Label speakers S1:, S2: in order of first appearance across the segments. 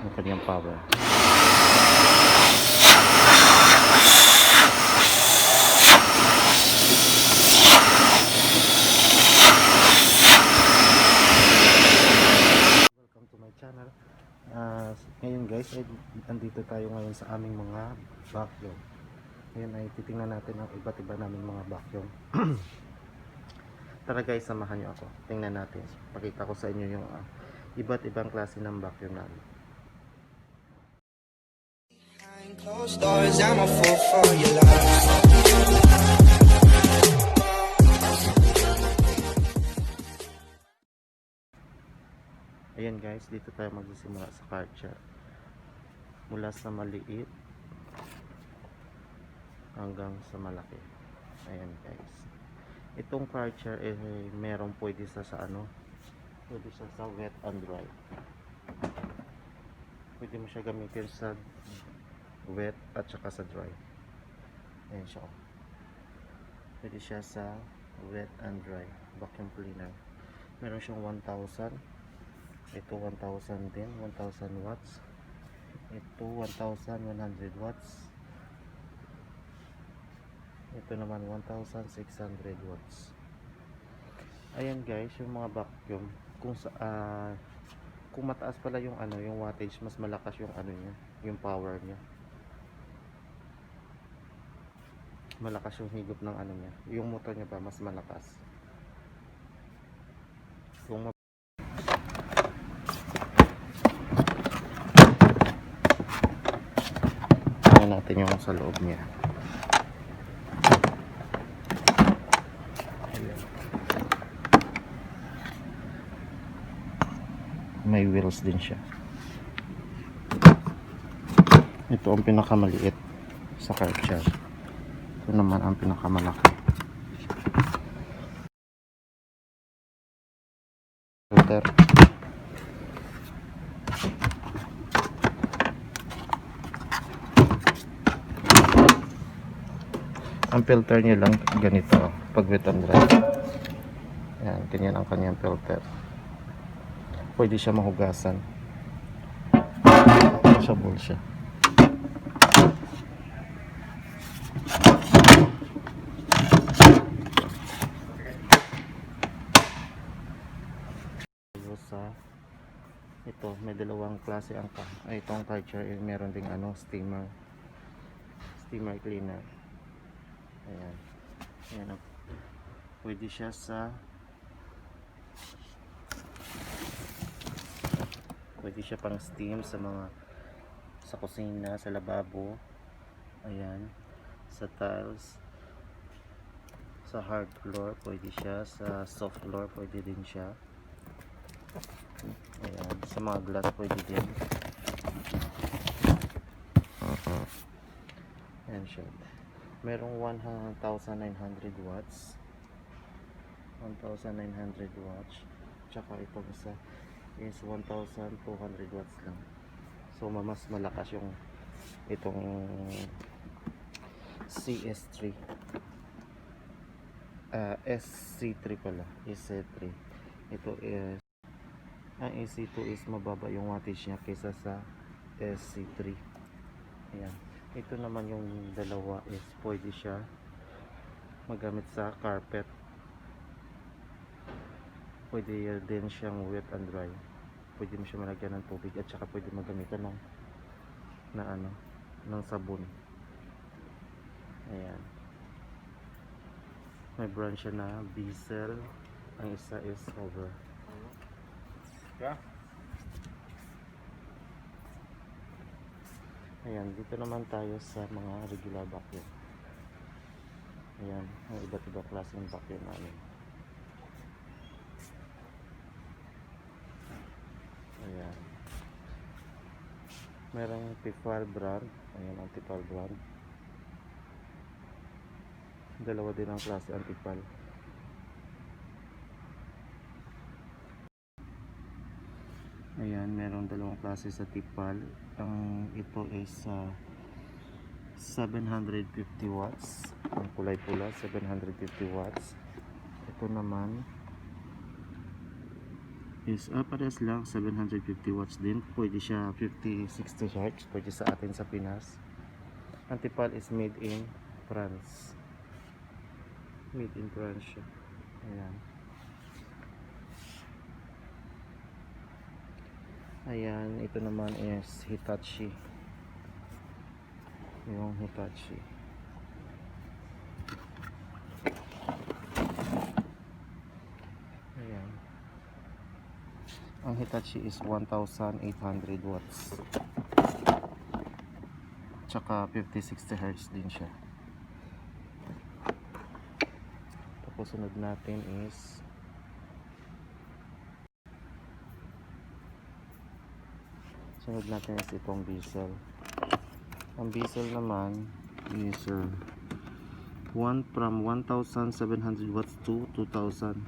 S1: yung kanyang power. Welcome to my channel. Ngayon guys, andito tayo ngayon sa aming mga vacuum. Ngayon ay titingnan natin ang iba't iba naming mga vacuum. Tara guys, samahan nyo ako. Tingnan natin. Pakita ko sa inyo yung iba't ibang klase ng vacuum namin.
S2: Closed doors, I'm a fool for your love.
S1: Ayan guys, dito tayo magsisimula sa Karcher. Mula sa maliit hanggang sa malaki. Ayan guys. Itong Karcher merong pwede sa pwede siya sa wet and dry. Pwede mo siya gamitin sa wet at saka sa dry. Ayan siya. Pwede siya sa wet and dry vacuum cleaner. Meron siyang 1,000. Ito 1,000 din, 1,000 watts. Ito 1,100 watts. Ito naman 1,600 watts. Ayan guys, yung mga vacuum kung mataas pala yung yung wattage, mas malakas yung niya, yung power niya. Malakas yung higop ng niya. Yung motor niya ba mas malakas. Kung natin yung sa loob niya. May wheels din siya. Ito ang pinakamaliit sa Karcher. Ito naman ang pinakamalaki. Filter. Ang filter niya lang ganito pag wet and dry. Yan, ganyan ang kanyang filter. Pwede siya mahugasan. Washable siya. Ito, may dalawang klase ang itong Karcher, meron ding steamer cleaner. Ayan. Ayan. Pwede siya sa pang steam sa kusina, sa lababo. Ayan. Sa tiles, sa hard floor pwede siya, sa soft floor pwede din siya. Ayan. Sa mga glass pwede din. Ayan siya. Merong 1,900 watts. 1,900 watts. Tsaka itong isa is 1,200 watts lang. So mas malakas yung itong CS3. SC3 pala. SC3. Ito is ang AC2 is mababa yung wattage niya kaysa sa SC3. Ayan. Ito naman yung dalawa is pwede siya magamit sa carpet. Pwede din siyang wet and dry. Pwede mo siya malagyan ng tubig at saka pwede magamitan ng sabon. Ayan. May brand siya na Diesel. Ang isa is over. Ayan, dito naman tayo sa mga regular vacuum. Ayan, ang iba't ibang klaseng vacuum namin. Ayan. Merong Tefal brand. Ayan ang Tefal brand. Dalawa din ang klase ang Tefal. Ayan, meron dalawang klase sa Tefal. Ang ito is 750 watts. Ang kulay pula, 750 watts. Ito naman is parehas lang, 750 watts din. Pwede siya 50-60 Hz, pwede sa atin sa Pinas. Antipal is made in France. Made in France siya. Ayan. Ayan, ito naman is Hitachi. Yung Hitachi. Ayan. Ang Hitachi is 1,800 watts. Tsaka 50-60 Hz din siya. Tapos sunod natin is itong diesel. Ang diesel naman is from 1,700 watts to 2,000.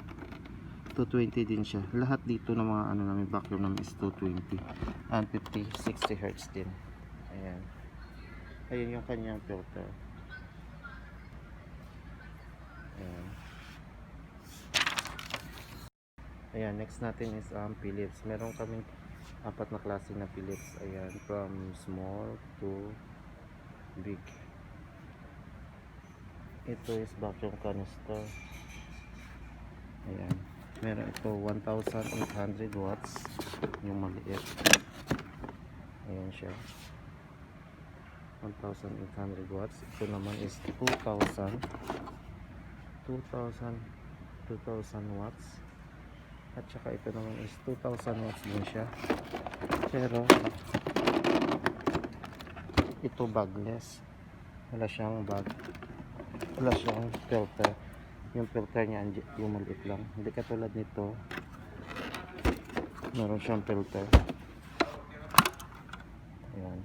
S1: 220 din siya. Lahat dito ng mga ano namin vacuum namin is 220 and 50-60 Hz din. Ayan. Ayun yung kanyang filter. Ayan. Ayan, next natin is Philips. Meron kaming 4 na klase na Philips. Ayan, from small to big. Ito is vacuum canister. Ayan. Meron ito 1,800 watts. Yung maliit. Ayan siya. 1,800 watts. Ito naman is 2,000 watts. At saka ito naman is 2,000 watts din siya. Pero ito bagless. Wala siyang bag. Wala siyang filter. Yung filter niya yung maliit lang. Hindi katulad nito. Meron siyang filter. Ayan.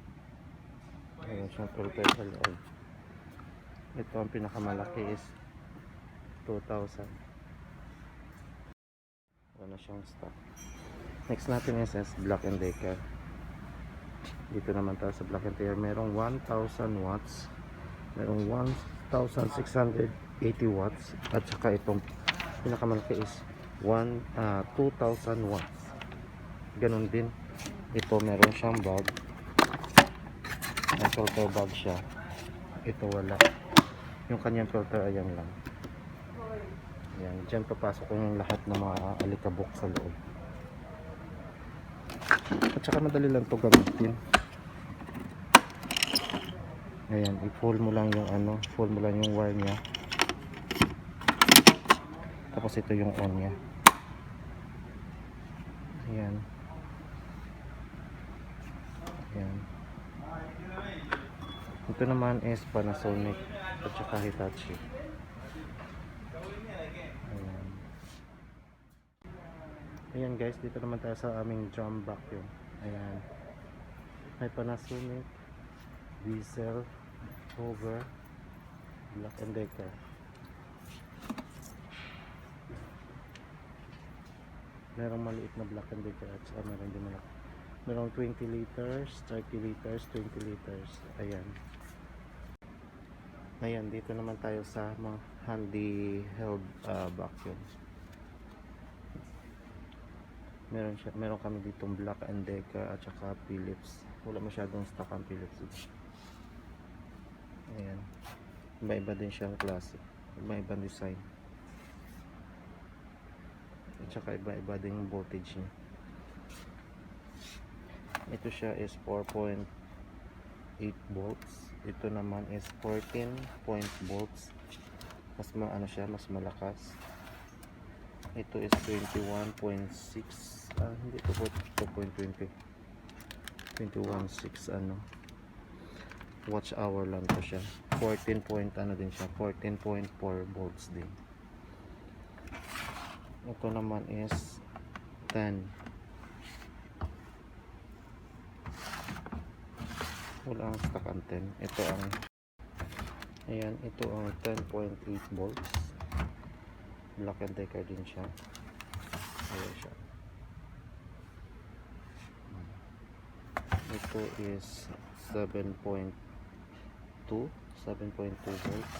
S1: Meron siyang filter sa loob. Ito ang pinakamalaki is 2,000. Wala siyang stock. Next natin is Black & Decker. Dito naman tayo sa Black & Decker. Merong 1,000 watts. Merong 1,680 watts. At saka itong pinakamalaki is 2,000 watts. Ganon din. Ito meron siyang bag. Ang filter bag siya. Ito wala. Yung kanyang filter ayan lang. Ayan. Diyan papasok yung lahat ng mga alikabok sa loob. At saka madali lang ito gamitin. Ayan. I-full mo lang yung full mo lang yung wire niya. Tapos ito yung on niya. Ayan. Ayan. Ito naman is Panasonic at saka Hitachi. Ayan. Ayan guys, dito naman tayo sa aming drum vacuum. Ayan. May Panasonic, diesel, Hover, Black & Decker. Merong maliit na Black & Decker at saka meron din malaki. Merong 20 liters, 30 liters, 20 liters. Ayan. Ayan, dito naman tayo sa mga handheld vacuum. Meron kami ditong Black & Decker at saka Philips. Wala masyadong stock ang Philips. Ayan. Iba-iba din siyang klase. Iba-ibang design. At saka iba-iba din yung voltage niya. Ito siya is 4.8 volts. Ito naman is 14 volts. Mas siya, mas malakas. Ito is 21.6. Hindi ito po 2.20. 21.6 watch hour lang to siya. 14 din siya. 14.4 volts din. Ito naman is 10. Wala ang stock ang 10. Ito ang ayan, ito ang 10.8 volts. Black & Decker din siya. Ayan siya. Ito is 7.2 volts.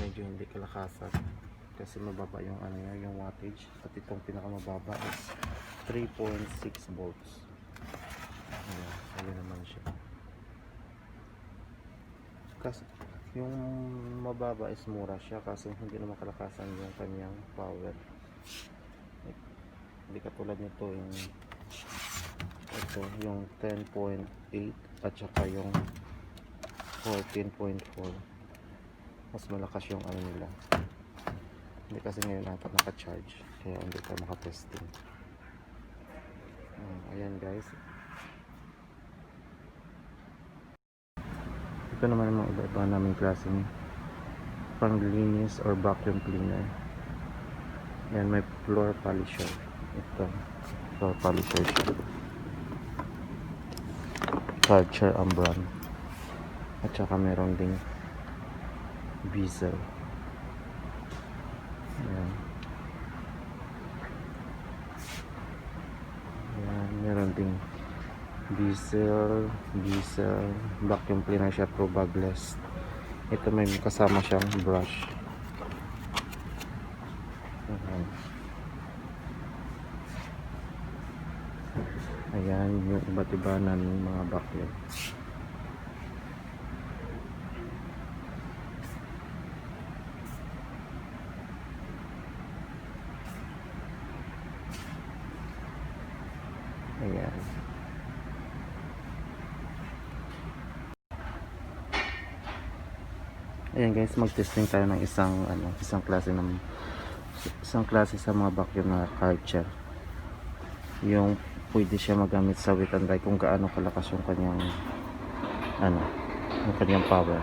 S1: Medyo hindi kalakasan. kasi mababa yung ano niya, yung wattage, at itong pinakamababa is 3.6 volts. Ayan, ayun naman siya. Kasi yung mababa is mura siya kasi hindi naman kalakasan yung kanyang power. Hindi katulad nito yung ito yung 10.8 at saka yung 14.4, mas malakas yung ano nila. Hindi kasi ngayon natin naka-charge kaya hindi tayo maka-testing. Ayan guys, ito naman yung mga iba-iba naming klaseng panglinis or vacuum cleaner. Ayan, may floor polisher. Ito floor polisher siya. Karcher ang brand. At saka meron ding Kizz. Ayan. Ayan, meron ding diesel vacuum cleaner siya, pro bagless. Ito may kasama siyang brush. Ayan. Ayan yung iba't iba ng mga vacuum. Ayan. Ayan guys, mag-testing tayo ng isang klase sa mga vacuum na Karcher. Yung pwede siya magamit sa wet and dry kung gaano kalakas yung kanyang yung kanyang power.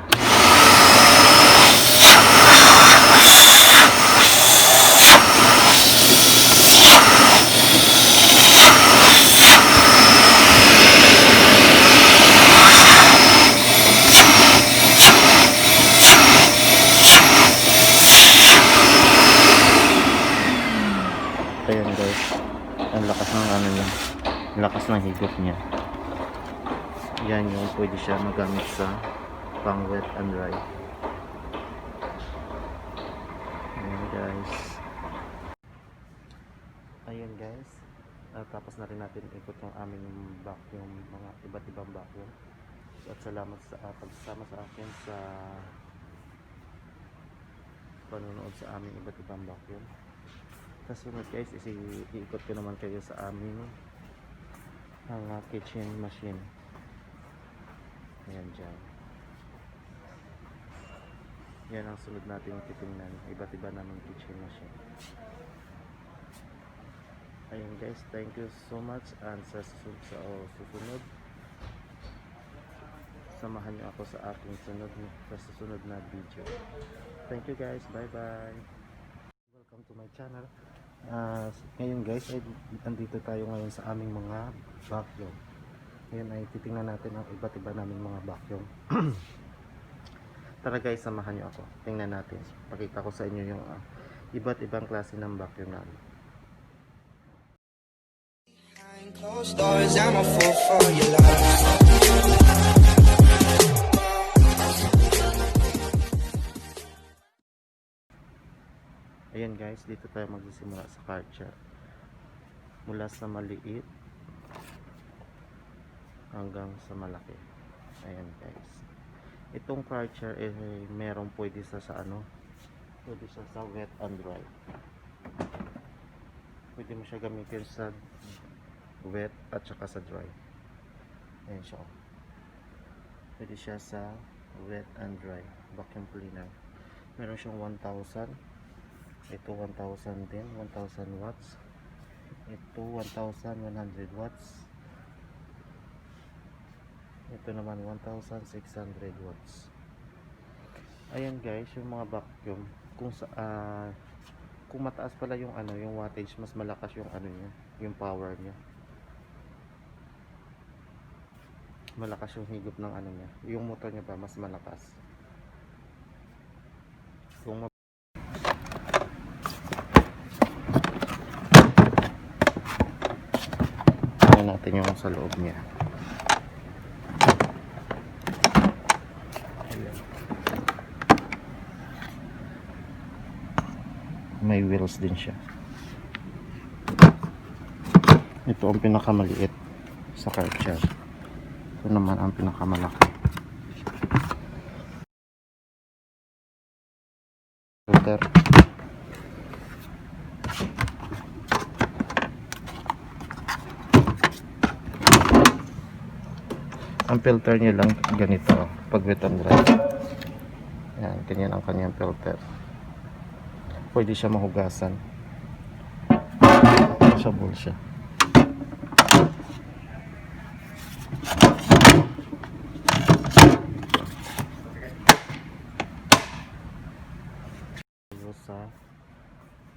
S1: Ayan guys, ang lakas ng niya, lakas ng higop niya. Yan yung pwede siya magamit sa pang wet and dry. Ayan guys. Ayan guys, tapos na rin natin ikot yung aming vacuum, mga iba't ibang vacuum. At salamat sa pagsasama sa akin sa panonood sa aming iba't ibang vacuum. Kasunod guys, iikot ko naman kayo sa aming kitchen machine. Ayan dyan. Yan ang sunod natin titingnan, iba't iba naming kitchen machine. Ayan guys, thank you so much, and sa susunod samahan niyo ako sa aking susunod na video. Thank you guys, bye bye. Welcome to my channel. Ngayon guys, andito tayo ngayon sa aming mga vacuum. Ngayon ay titingnan natin ang iba't iba naming mga vacuum. Tara guys, samahan nyo ako. Tingnan natin. Pakita ko sa inyo yung iba't ibang klase ng vacuum namin.
S2: Behind closed doors, I'm a fool for your love.
S1: Ayan guys, dito tayo magsisimula sa Karcher. Mula sa maliit hanggang sa malaki. Ayan guys. Itong Karcher merong pwede sa pwede siya sa wet and dry. Pwede mo siya gamitin sa wet at saka sa dry. Ayan siya. Pwede siya sa wet and dry vacuum cleaner. Meron siyang 1,000. Ito 1,000 din, 1,000 watts. Ito 1,100 watts. Ito naman 1,600 watts. Ayan guys, yung mga vacuum, kung mataas pala yung yung wattage, mas malakas yung niya, yung power niya. Malakas yung higop ng niya. Yung motor niya ba mas malakas. Kung natin yung sa loob niya. Ayan. may wheels din siya. Ito ang pinakamaliit sa car charge. Ito naman ang pinakamalaki. Filter. Ang filter niya lang ganito pag wet and dry. Yan, ganyan ang kanyang filter. Pwede siya mahugasan. Washable siya. Sa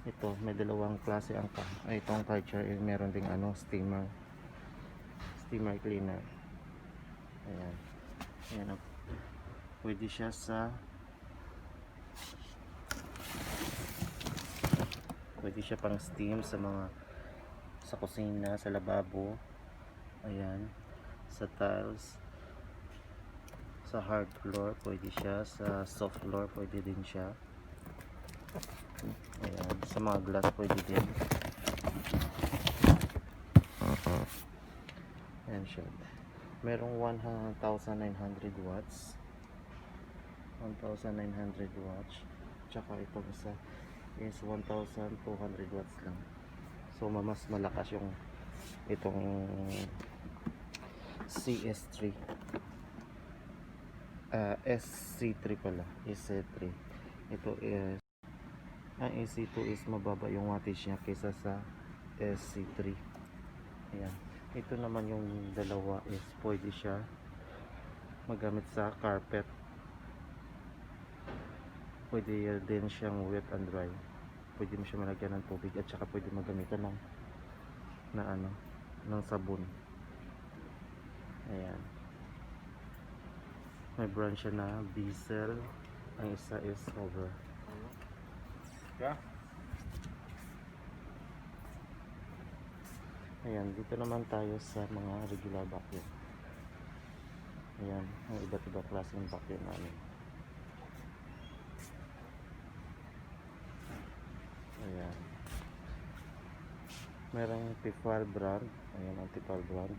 S1: ito, may dalawang klase ang itong car charger, meron ding steamer cleaner. Ayan. Ayan. Pwede siya pang steam sa kusina, sa lababo. Ayan. Sa tiles, sa hard floor pwede siya, sa soft floor pwede din siya. Ayan. Sa mga glass pwede din. Ayan siya. Merong 1,900 watts. 1,900 watts. Tsaka itong isa is 1,200 watts lang. So mas malakas yung itong CS3. SC3 pala. SC3. Ito is ang AC2 is mababa yung wattage niya kaysa sa SC3. Ayan. Ito naman yung dalawa is pwede siya magamit sa carpet. Pwede din siyang wet and dry. Pwede mo siya malagyan ng tubig at saka pwede magamitan ng sabon. Ayan. May brand siya na diesel. Ang isa is over. Yeah. Ayan, dito naman tayo sa mga regular vacuum. Ayan, ang iba't ibang klaseng vacuum namin. Ayan. Merong Tefal brand. Ayan ang Tefal brand.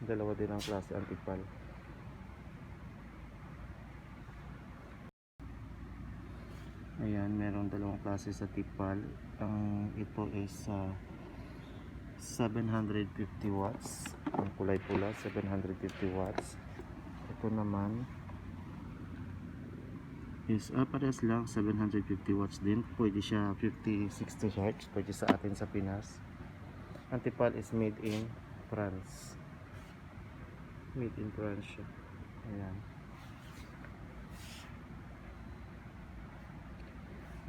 S1: Dalawa din ang klase ang Tefal. Ayan, merong dalawang klase sa Tefal. Ang ito is 750 watts. Ang kulay pula, 750 watts. Ito naman is parehas lang, 750 watts din. Pwede siya 50-60 Hz. Pwede sa atin sa Pinas. Ang Tefal is made in France. Made in France siya. Ayan.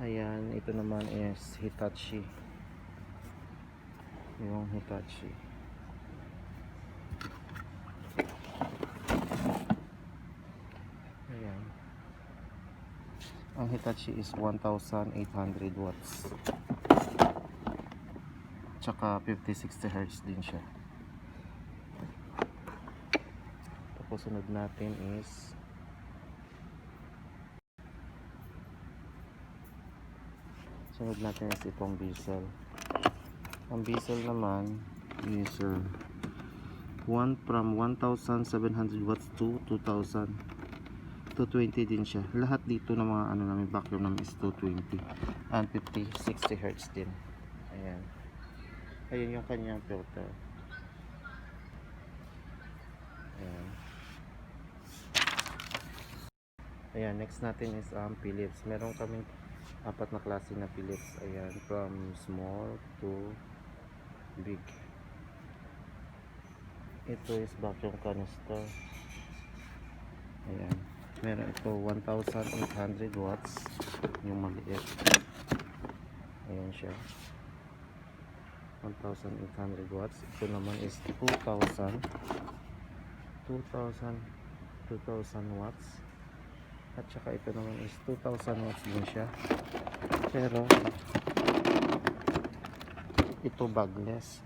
S1: Ayan, ito naman is Hitachi. Yung Hitachi. Ayan. Ang Hitachi is 1,800 watts. Tsaka 50-60 Hz din siya. Tapos sunod natin is itong diesel. Ang diesel naman is from 1,700 watts to 2,000 220 din siya. Lahat dito ng mga namin vacuum namin is 220 and 50-60 Hz din. Ayan. Ayan yung kanyang filter. Ayan. Ayan, next natin is Philips. Meron kaming 4 na klase na Philips. Ayan, from small to big. Ito is vacuum canister. Ayan, meron ito 1,800 watts, yung maliit. Ayan siya, 1,800 watts. Ito naman is 2,000 watts. At saka ito naman is 2,000 watts din siya. Pero ito bagless.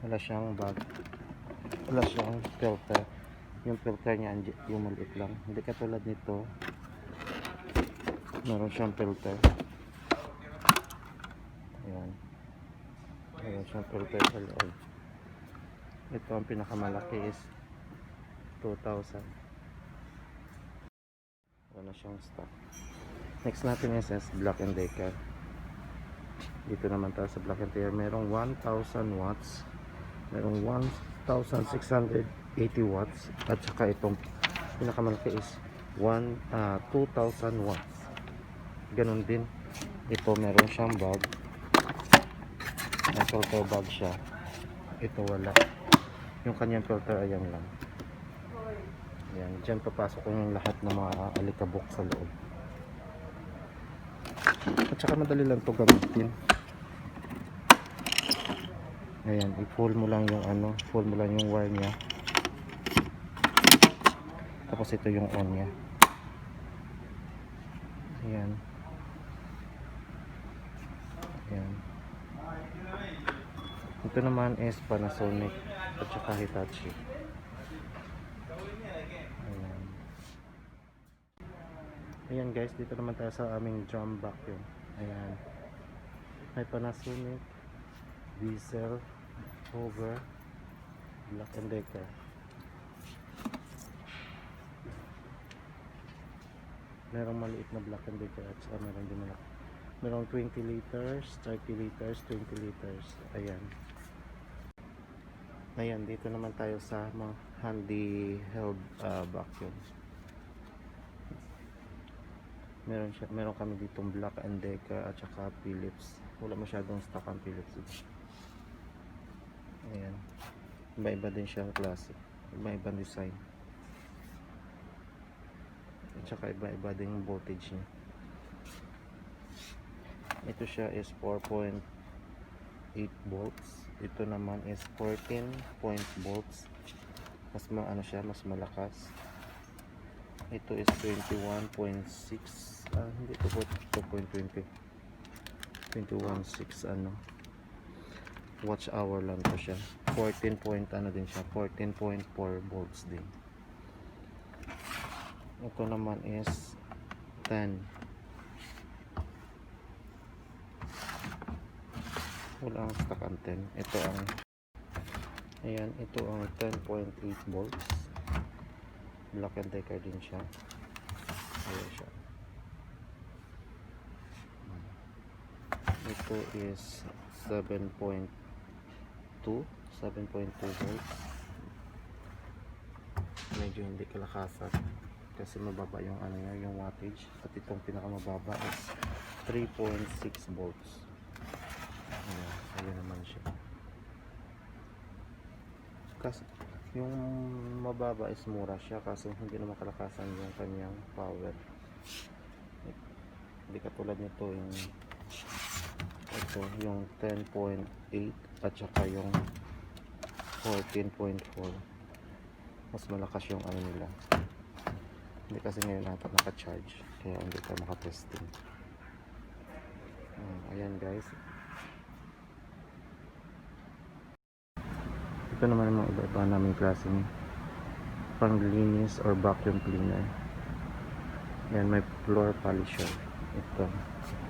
S1: Wala siyang filter. Yung filter niya yung maliit lang. Hindi katulad nito. Meron siyang filter. Ayan. Meron siyang filter sa loob. Ito ang pinakamalaki is 2,000. Wala na siyang stock. Next natin is Black & Decker. Dito naman tayo sa Black & Decker. Merong 1,000 watts. Merong 1,680 watts. At saka itong pinakamalaki is 2,000 watts. Ganon din. Ito meron siyang bag. May filter bag siya. Ito wala. Yung kanyang filter ayan lang. Ayan. Diyan papasok yung lahat ng mga alikabok sa loob. At saka madali lang ito gamitin. Ayan. I-full mo lang yung full mo lang yung wire niya. Tapos ito yung on niya. Ayan. Ayan. Ito naman is Panasonic at saka Hitachi. Ayan. Ayan guys, dito naman tayo sa aming drum vacuum. Ayan. May Panasonic, Diesel, Hover, Black & Decker. Merong maliit na Black & Decker at saka meron din malaki. Merong 20 liters, 30 liters, 20 liters. Ayan. Ayan, dito naman tayo sa mga handheld vacuum. Meron kami ditong Black & Decker at saka Philips. Wala masyadong stock ang Philips dito. Ayan. Iba-iba din siya klase. Iba-ibang design. At saka iba-iba din yung voltage niya. Ito siya is 4.8 volts. Ito naman is 14 volts. Mas siya, mas malakas. Ito is 21.6. Hindi ito 2.20. 21.6 watch hour lang to siya. 14 din siya. 14.4 volts din. Ito naman is 10. Wala ang stock ang 10. Ito ang ayan, ito ang 10.8 volts. Black & Decker din siya. Ayan siya. Ito is 7.2 volts. Medyo hindi kalakasan kasi mababa yung yung wattage. At itong pinakamababa is 3.6 volts. Ayan naman siya. Kasi yung mababa is mura siya kasi hindi naman kalakasan yung kanyang power. Hindi katulad nito yung 10.8 at saka yung 14.4. Mas malakas yung nila. Hindi kasi ngayon natin naka-charge kaya hindi tayo maka-testing. Ayan guys. Ito naman yung mga iba-iba naming klaseng panglinis or vacuum cleaner. Yan, may floor polisher. Ito,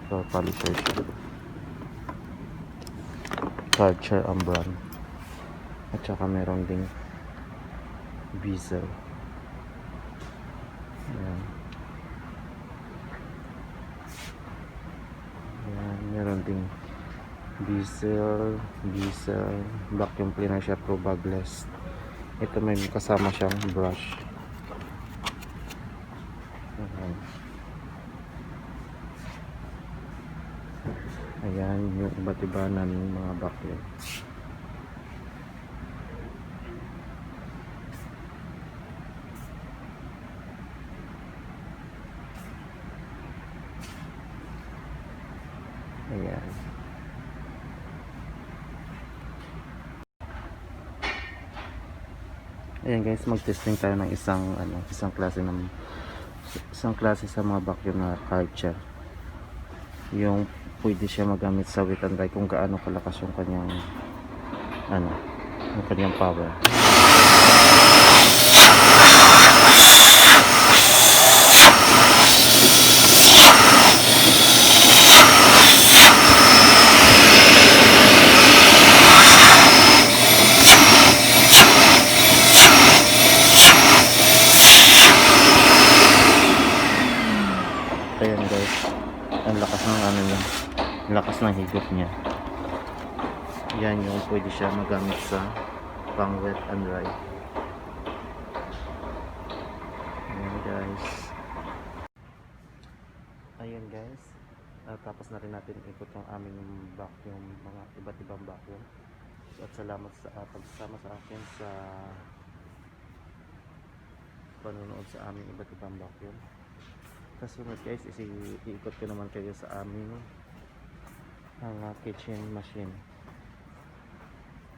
S1: floor polisher siya. Karcher ang brand. At saka meron ding Diesel. Yan. Yan, meron ding Diesel vacuum cleaner siya, pro bagless. Ito may kasama siyang brush. Ayan yung iba't iba naming mga vacuum. Ayan. Ayan guys, mag-testing tayo ng isang klase sa mga vacuum na Karcher. Yung pwede siya magamit sa wet and dry kung gaano kalakas yung kanyang yung kanyang power. ng higop niya. Yan yung pwede siya magamit sa pang wet and dry. Ayan guys. Ayan guys. Tapos na rin natin ikot yung aming vacuum, mga iba't ibang vacuum. At salamat sa pagsama sa akin sa panonood sa aming iba't ibang vacuum. Kasunod guys, iikot ko naman kayo sa aming kitchen machine.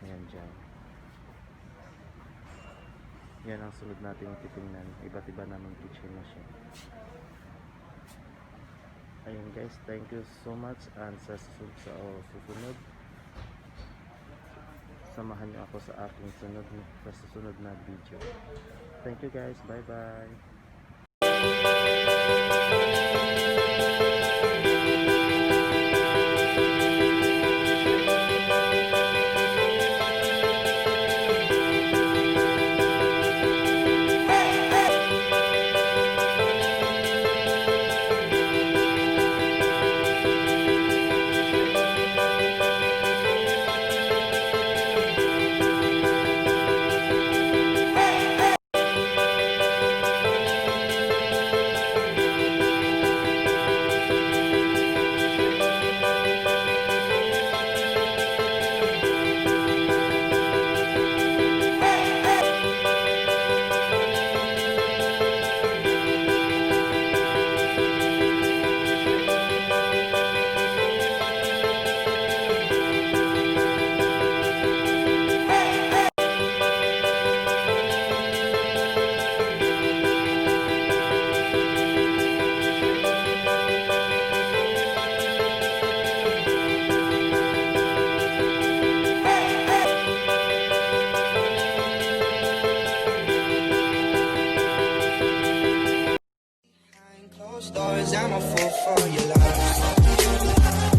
S1: Ayan dyan. Yan ang sunod natin titingnan. Iba't iba naman kitchen machine. Ayun guys, thank you so much, and sa susunod samahan niyo ako sa aking susunod na video. Thank you guys, bye bye.
S2: Closed doors, I'm a fool for your love.